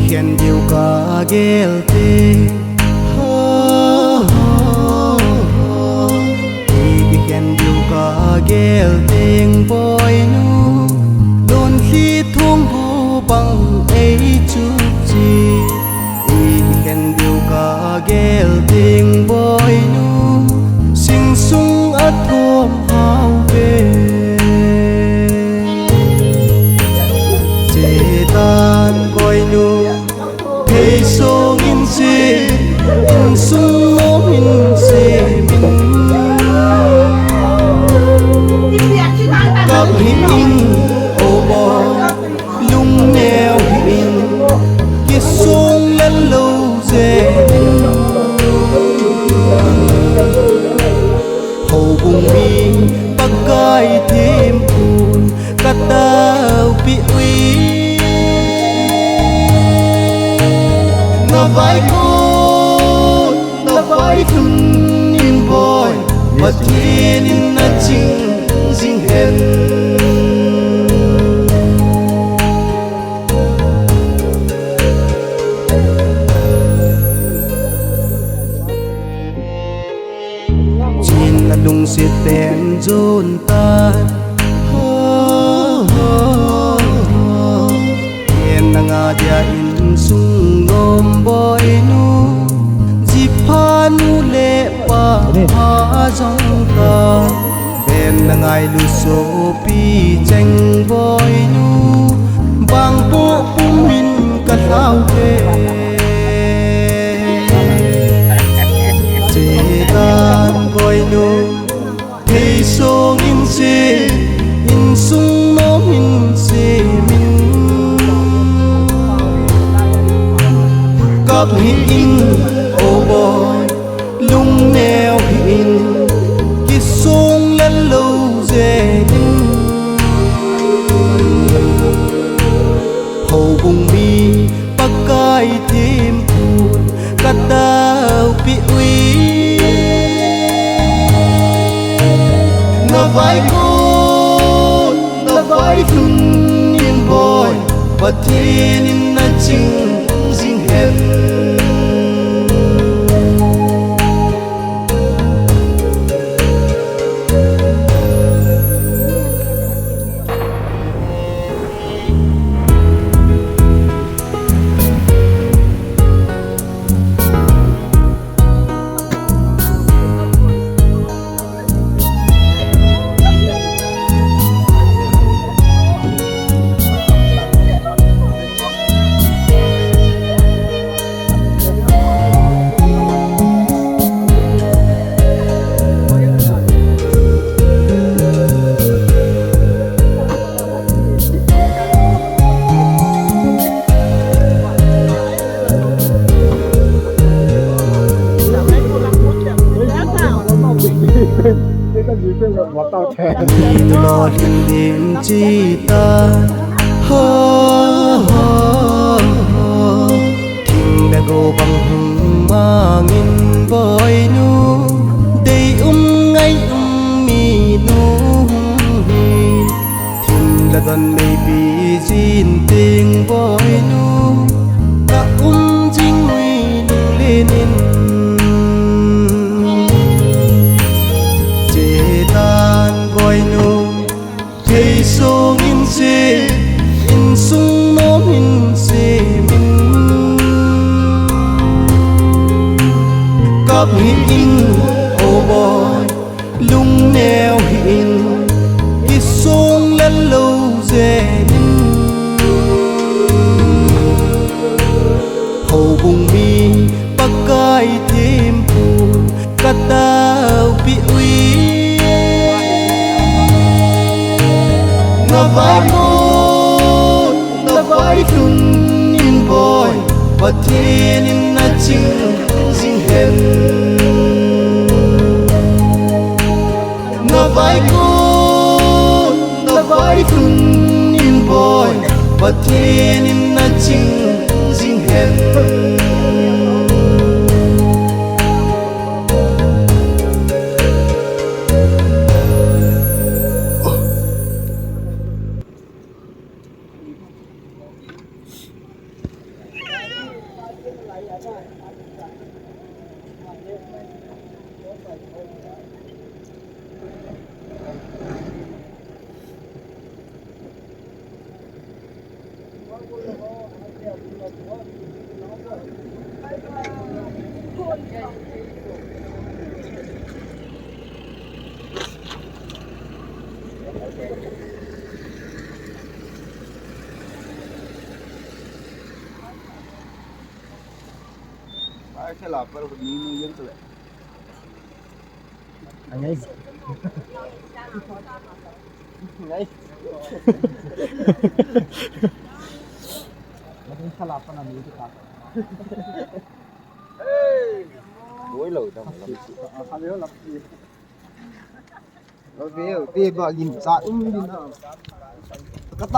khen điều cả ghel tê khen điều cả ghel tiếng boy nu đồn khi thung bu bằng ấy chút gì khen điều cả ghel tiếng boy nu sinh sung ắt thôm hao về chế tan coi nu thấy số in gì in sung nó in gì gặp hình ô bò lung neo hình kia xuống lên lâu dễ hầu bùng mi bắc gai thêm buồn cắt tao bị uy na vai con na vai thun in boy mà thiên in na chinh dinh hen chín là đung xiết tên dồn ta hiền là ngà dia in sung nom boy nu jipa nu le pa ha jong ta ben là ngài lu so pi cheng boy nu bang po pum min ka thau ke che tan boy nu hey so in se in sung no min se min gặp in oh boy lung neo in ki sung lên lâu dễ hầu bùng mi bắc gai thêm buồn cắt tao bị uy na vai con na vai thun in boy và thiên in na chinh dinh hen lo hiện đến chi ta thình đã go bằng hùng mà nghìn boy nu đây ngay mi nu thình đã gần mây bị xin tình boy nu ta chính nguy nu lên boy nu thấy số in se in sung nó in se min gặp in oh boy lung neo in ki sung lên lâu dễ hầu bùng mi bắc gai thêm buồn cắt tao bị uy na vai con na vai thun in boy và thiên in na chinh dinh hen na vai con na vai thun in boy và thiên in na chinh dinh hen Cái là phải được nhiều dân tệ. Anh ấy. Ngay. Nó khá là phần nhiều cái đối lời đâu mà lắm gì. Rồi về bà nhìn sao đi nào. Cắt